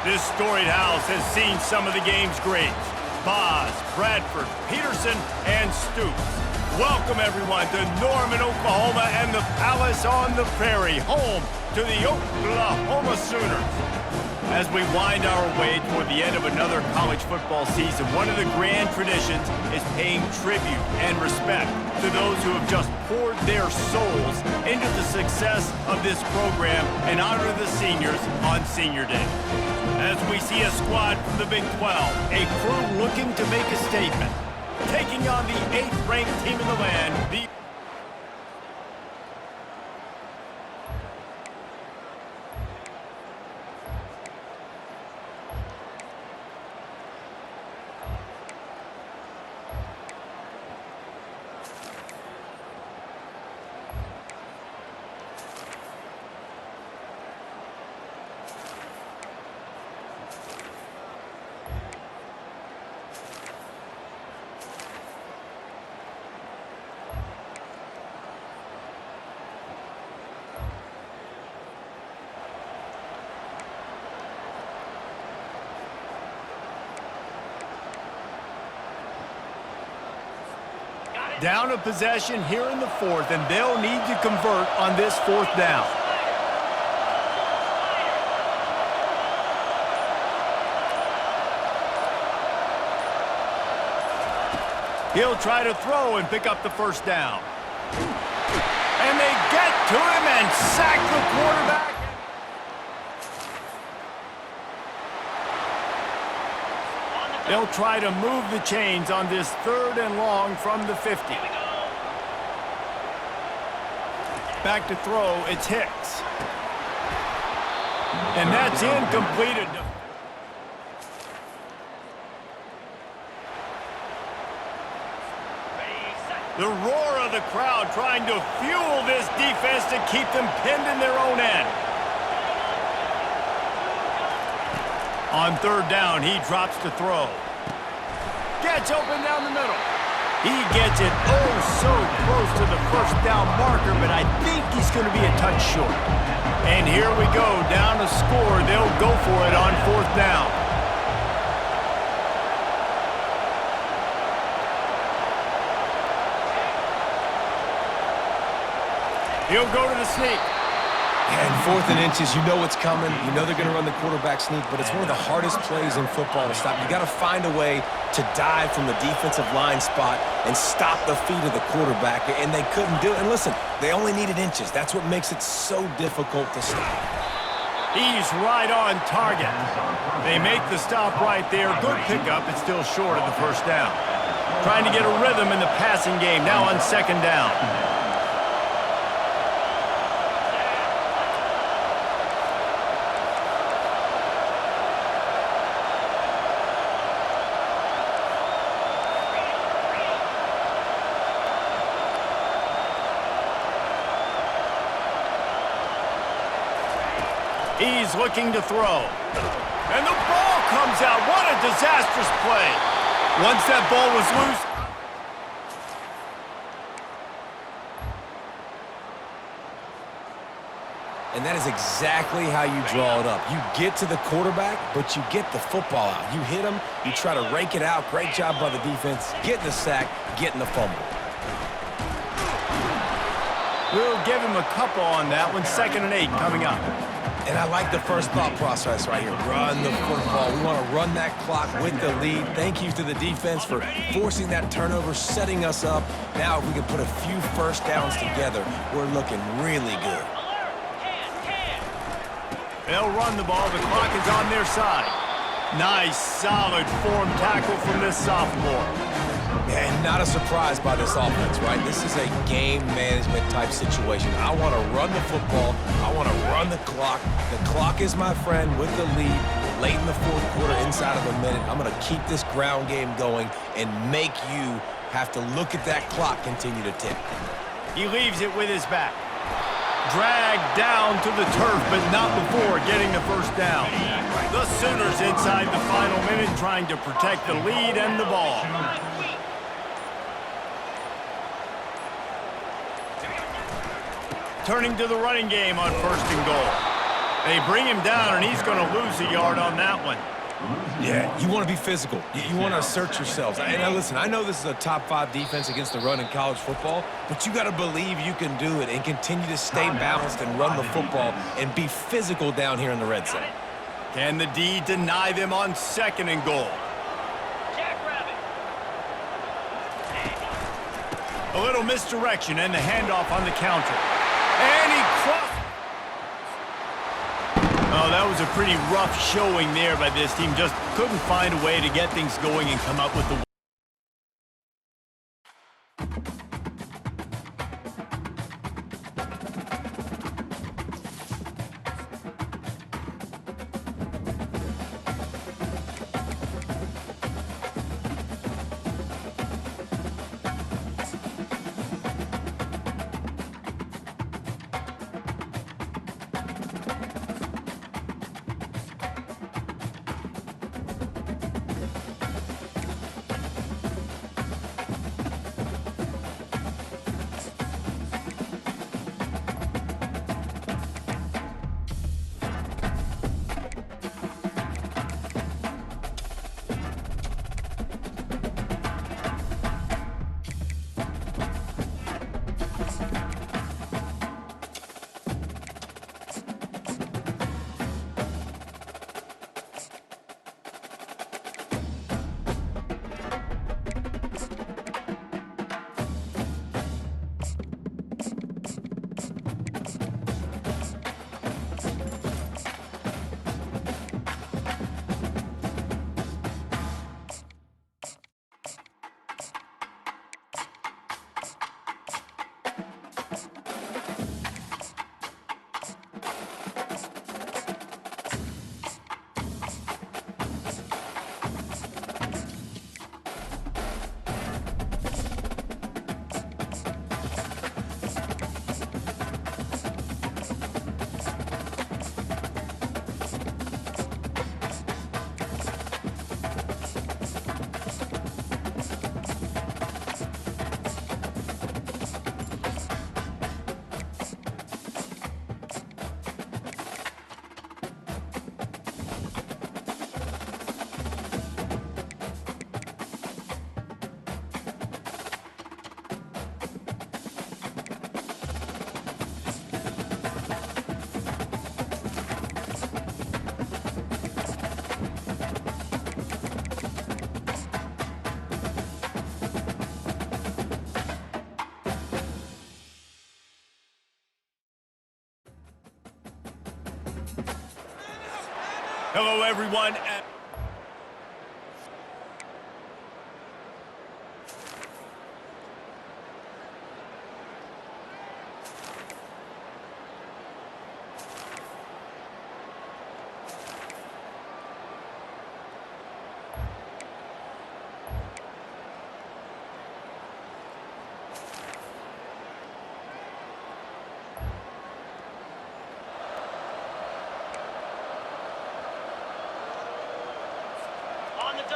This storied house has seen some of the game's greats. Boz, Bradford, Peterson, and Stoops. Welcome, everyone, to Norman, Oklahoma, and the Palace on the Prairie, home to the Oklahoma Sooners. As we wind our way toward the end of another college football season, one of the grand traditions is paying tribute and respect to those who have just poured their souls into the success of this program and honor the seniors on Senior Day. As we see a squad from the Big 12, a crew looking to make a statement, taking on the 8th-ranked team in the land, the down a possession here in the 4th, and they'll need to convert on this 4th down. He'll try to throw and pick up the 1st down. And they get to him and sack the quarterback. They'll try to move the chains on this 3rd and long from the 50. Back to throw, it's Hicks. And that's incomplete. The roar of the crowd trying to fuel this defense to keep them pinned in their own end. On 3rd down, he drops to throw. Gets open down the middle. He gets it oh so close to the 1st down marker, but I think he's going to be a touch short. And here we go, down a score. They'll go for it on 4th down. He'll go to the sneak. And 4th and inches, you know what's coming. You know they're going to run the quarterback sneak, but it's one of the hardest plays in football to stop. You got to find a way to dive from the defensive line spot and stop the feet of the quarterback, and they couldn't do it. And listen, they only needed inches. That's what makes it so difficult to stop. He's right on target. They make the stop right there. Good pickup. It's still short of the 1st down. Trying to get a rhythm in the passing game now on 2nd down. He's looking to throw. And the ball comes out. What a disastrous play. Once that ball was loose. And that is exactly how you draw it up. You get to the quarterback, but you get the football out. You hit him, you try to rake it out. Great job by the defense. Getting the sack, getting the fumble. We'll give him a couple on that one. 2nd and 8 coming up. And I like the first thought process right here. Run the football. We want to run that clock with the lead. Thank you to the defense for forcing that turnover, setting us up. Now if we can put a few 1st downs together, we're looking really good. They'll run the ball. The clock is on their side. Nice, solid form tackle from this sophomore. And not a surprise by this offense, right? This is a game management type situation. I want to run the football. I want to run the clock. The clock is my friend with the lead. Late in the 4th quarter, inside of a minute, I'm going to keep this ground game going and make you have to look at that clock continue to tick. He leaves it with his back. Dragged down to the turf, but not before getting the 1st down. The Sooners inside the final minute trying to protect the lead and the ball. Turning to the running game on 1st and goal. They bring him down, and he's going to lose a yard on that one. Yeah, you want to be physical. You want to assert yourselves. And now listen, I know this is a top-5 defense against the run in college football, but you got to believe you can do it and continue to stay balanced and run the football and be physical down here in the red zone. Can the D deny them on 2nd and goal? A little misdirection and the handoff on the counter. And he crossed. Oh, that was a pretty rough showing there by this team. Just couldn't find a way to get things going and come up with the... Hello, everyone.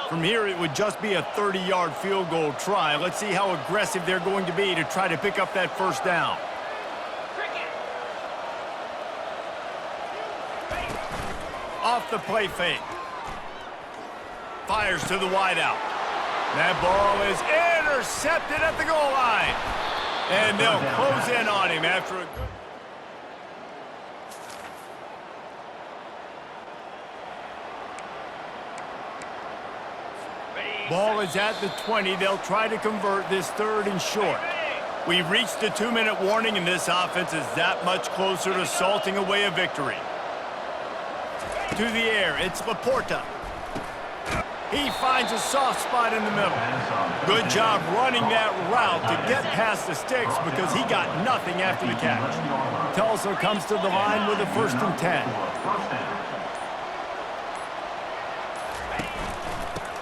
From here, it would just be a 30-yard field goal try. Let's see how aggressive they're going to be to try to pick up that first down. Off the play fake. Fires to the wideout. That ball is intercepted at the goal line. And they'll close in on him after a good... Ball is at the 20. They'll try to convert this 3rd and short. We've reached the 2-minute warning, and this offense is that much closer to salting away a victory. To the air, it's Laporta. He finds a soft spot in the middle. Good job running that route to get past the sticks because he got nothing after the catch. Tulsa comes to the line with a 1st and 10.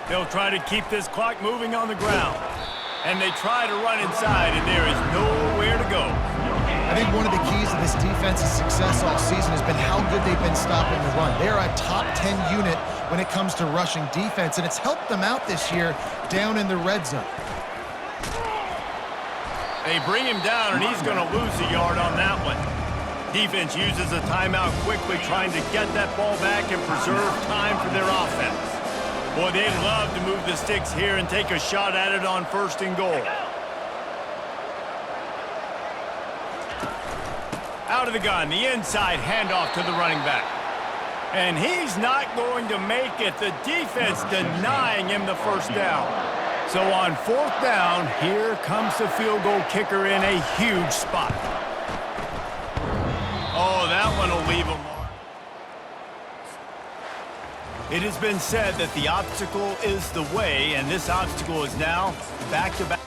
They'll try to keep this clock moving on the ground. And they try to run inside, and there is nowhere to go. I think one of the keys to this defense's success all season has been how good they've been stopping the run. They're a top 10 unit when it comes to rushing defense, and it's helped them out this year down in the red zone. They bring him down, and he's going to lose a yard on that one. Defense uses a timeout quickly, trying to get that ball back and preserve time for their offense. Boy, they'd love to move the sticks here and take a shot at it on 1st and goal. Out of the gun, the inside handoff to the running back. And he's not going to make it. The defense denying him the 1st down. So on 4th down, here comes the field goal kicker in a huge spot. Oh, that one will leave a mark. It has been said that the obstacle is the way, and this obstacle is now back-to-back.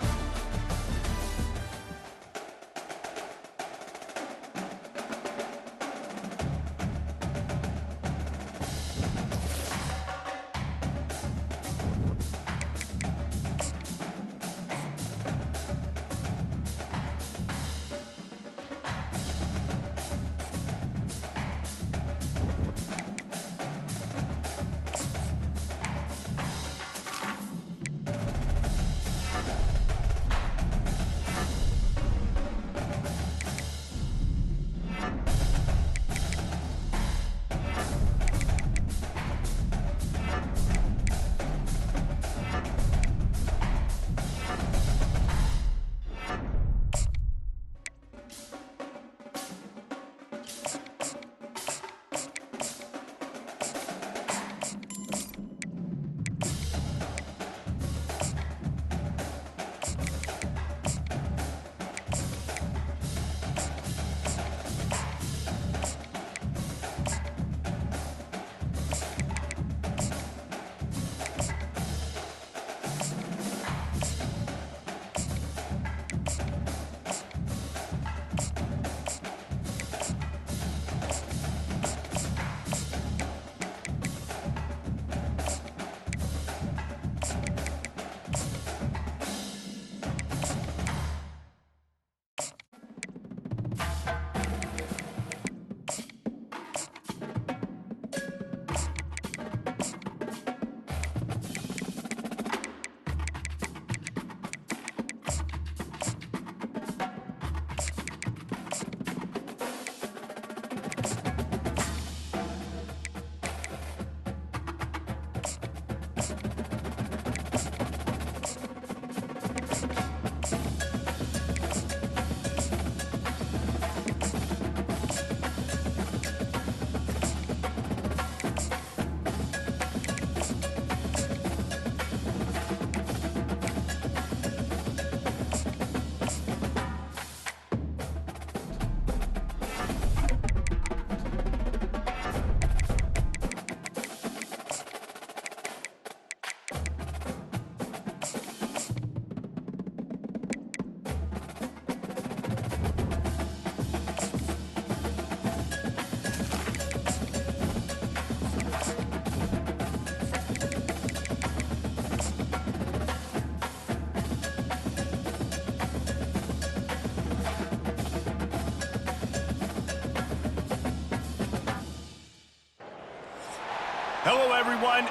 Hello, everyone.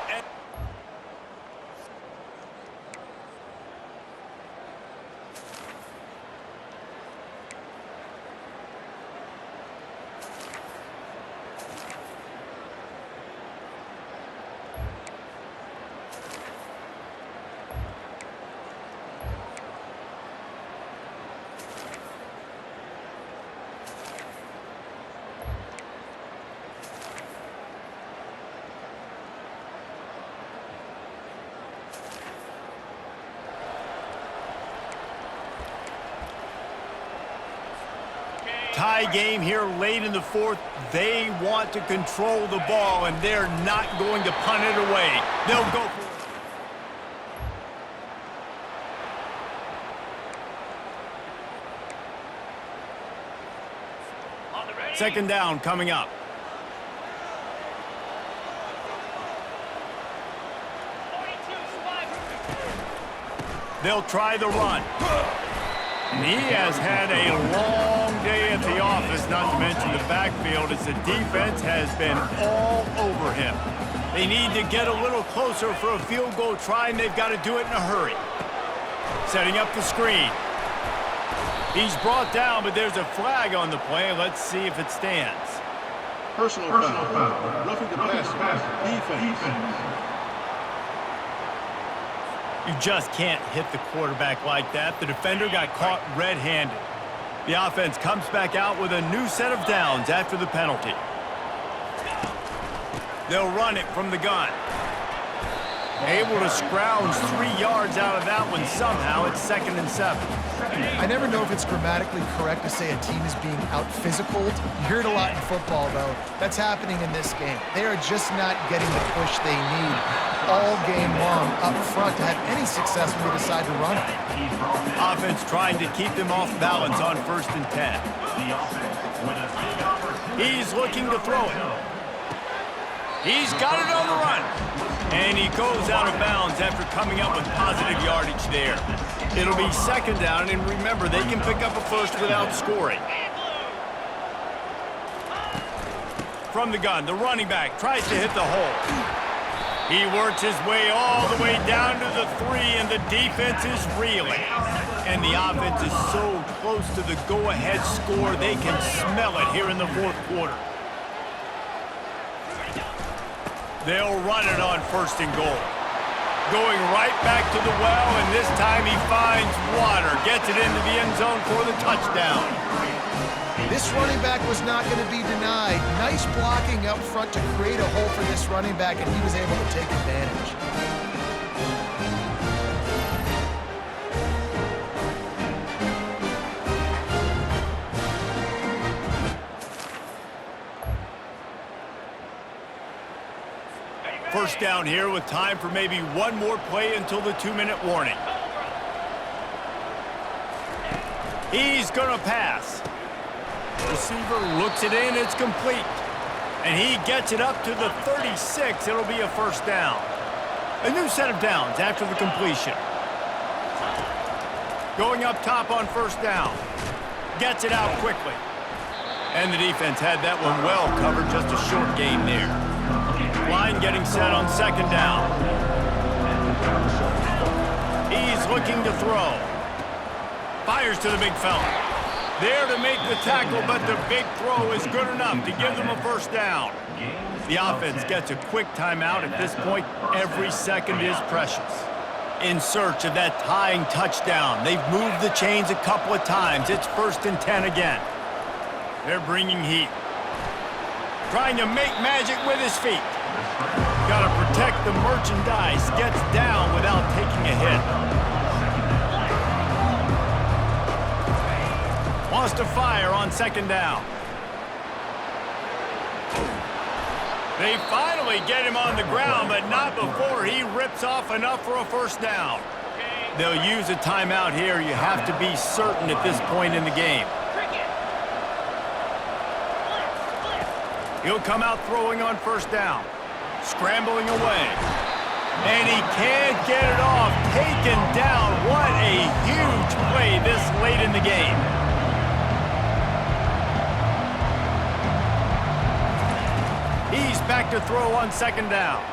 Tie game here late in the 4th. They want to control the ball, and they're not going to punt it away. They'll go for it. 2nd down coming up. They'll try the run. And he has had a long day at the office, not to mention the backfield, as the defense has been all over him. They need to get a little closer for a field goal try, and they've got to do it in a hurry. Setting up the screen. He's brought down, but there's a flag on the play. Let's see if it stands. Personal foul. Roughing the passer. Defense. You just can't hit the quarterback like that. The defender got caught red-handed. The offense comes back out with a new set of downs after the penalty. They'll run it from the gun. Able to scrounge 3 yards out of that one somehow. It's 2nd and 7. I never know if it's grammatically correct to say a team is being out-physicaled. You hear it a lot in football, though. That's happening in this game. They are just not getting the push they need all game long up front to have any success when they decide to run it. Offense trying to keep them off balance on 1st and 10. He's looking to throw it. He's got it on the run. And he goes out of bounds after coming up with positive yardage there. It'll be 2nd down, and remember, they can pick up a first without scoring. From the gun, the running back tries to hit the hole. He works his way all the way down to the 3, and the defense is reeling. And the offense is so close to the go-ahead score, they can smell it here in the 4th quarter. They'll run it on 1st and goal. Going right back to the well, and this time he finds water. Gets it into the end zone for the touchdown. This running back was not going to be denied. Nice blocking up front to create a hole for this running back, and he was able to take advantage. First down here with time for maybe one more play until the 2-minute warning. He's going to pass. Receiver looks it in. It's complete. And he gets it up to the 36. It'll be a 1st down. A new set of downs after the completion. Going up top on 1st down. Gets it out quickly. And the defense had that one well covered. Just a short gain there. Line getting set on 2nd down. He's looking to throw. Fires to the big fella. There to make the tackle, but the big throw is good enough to give them a 1st down. The offense gets a quick timeout. At this point, every second is precious. In search of that tying touchdown. They've moved the chains a couple of times. It's 1st and 10 again. They're bringing heat. Trying to make magic with his feet. Got to protect the merchandise. Gets down without taking a hit. Wants to fire on 2nd down. They finally get him on the ground, but not before he rips off enough for a 1st down. They'll use a timeout here. You have to be certain at this point in the game. He'll come out throwing on 1st down. Scrambling away. And he can't get it off. Taken down. What a huge play this late in the game. He's back to throw on 2nd down.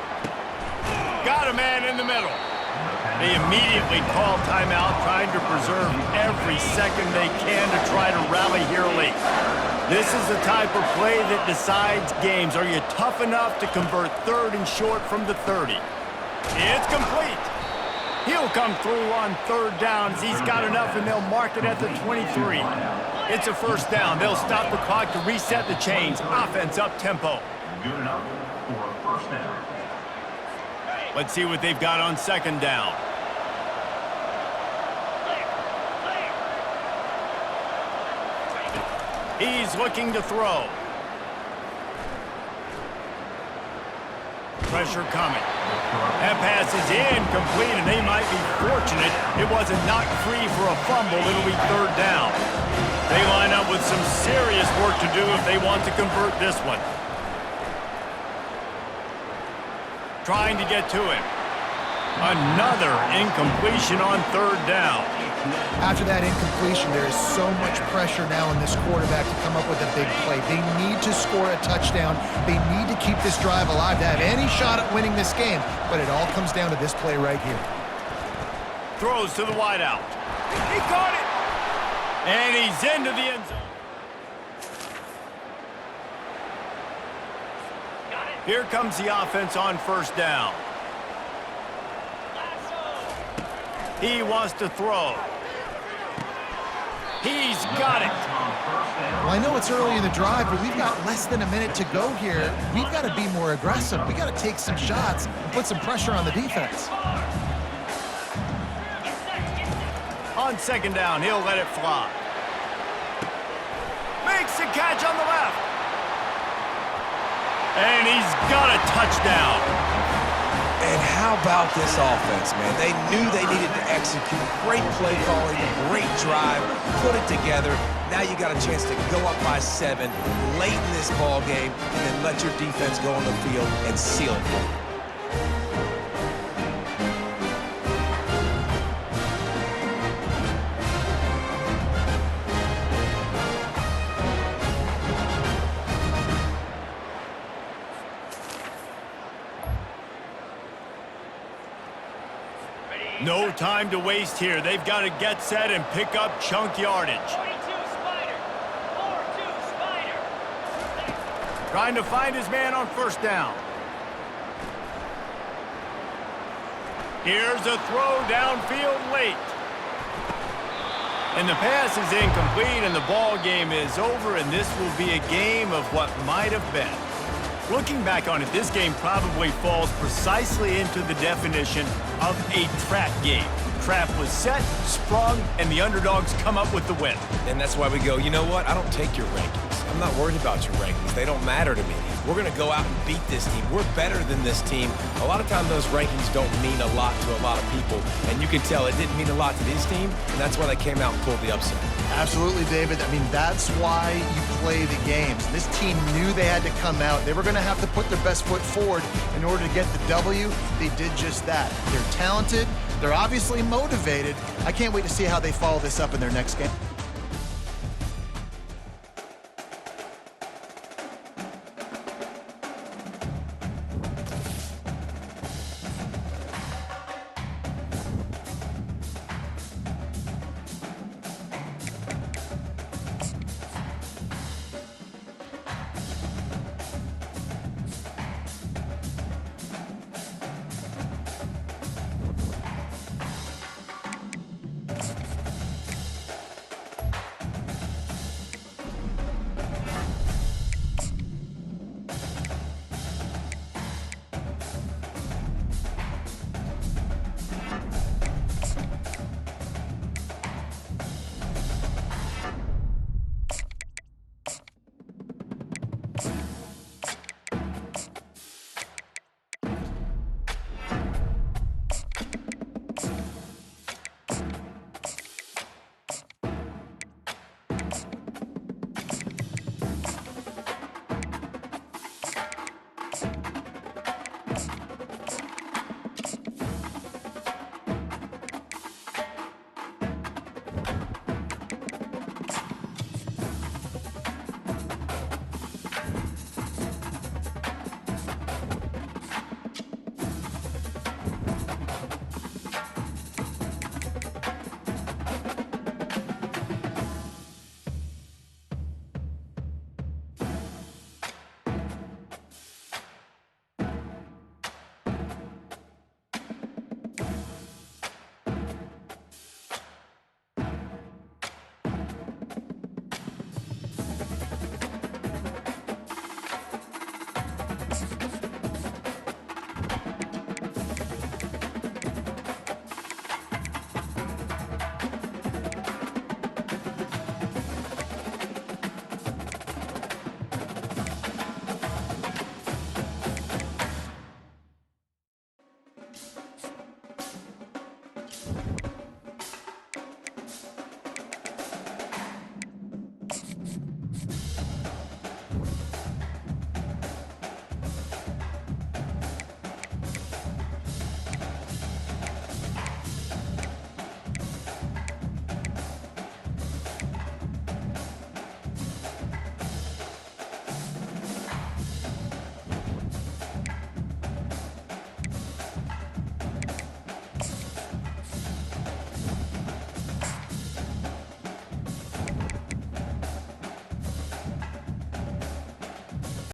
Got a man in the middle. They immediately call timeout, trying to preserve every second they can to try to rally here late. This is the type of play that decides games. Are you tough enough to convert 3rd and short from the 30? It's complete. He'll come through on 3rd downs. He's got enough, and they'll mark it at the 23. It's a 1st down. They'll stop the clock to reset the chains. Offense up tempo. Good enough for a 1st down. Let's see what they've got on 2nd down. He's looking to throw. Pressure coming. That pass is incomplete, and they might be fortunate it wasn't knocked free for a fumble. It'll be 3rd down. They line up with some serious work to do if they want to convert this one. Trying to get to him. Another incompletion on 3rd down. After that incompletion, there is so much pressure now on this quarterback to come up with a big play. They need to score a touchdown. They need to keep this drive alive to have any shot at winning this game. But it all comes down to this play right here. Throws to the wideout. He caught it. And he's into the end zone. Here comes the offense on first down. He wants to throw. He's got it. Well, I know it's early in the drive, but we've got less than a minute to go here. We've got to be more aggressive. We've got to take some shots and put some pressure on the defense. On second down, he'll let it fly. Makes the catch on the left. And he's got a touchdown. And how about this offense, man? They knew they needed to execute. Great play calling, great drive, put it together. Now you got a chance to go up by 7 late in this ball game and then let your defense go on the field and seal it for you. No time to waste here. They've got to get set and pick up chunk yardage. 22 Spider. 4-2 Spider. Trying to find his man on first down. Here's a throw downfield late. And the pass is incomplete, and the ball game is over, and this will be a game of what might have been. Looking back on it, this game probably falls precisely into the definition of a trap game. Trap was set, sprung, and the underdogs come up with the win. And that's why we go, you know what? I don't take your rankings. I'm not worried about your rankings. They don't matter to me. We're going to go out and beat this team. We're better than this team. A lot of times those rankings don't mean a lot to a lot of people. And you can tell it didn't mean a lot to this team, and that's why they came out and pulled the upset. Absolutely, David. I mean, that's why you play the games. This team knew they had to come out. They were going to have to put their best foot forward in order to get the W. They did just that. They're talented. They're obviously motivated. I can't wait to see how they follow this up in their next game.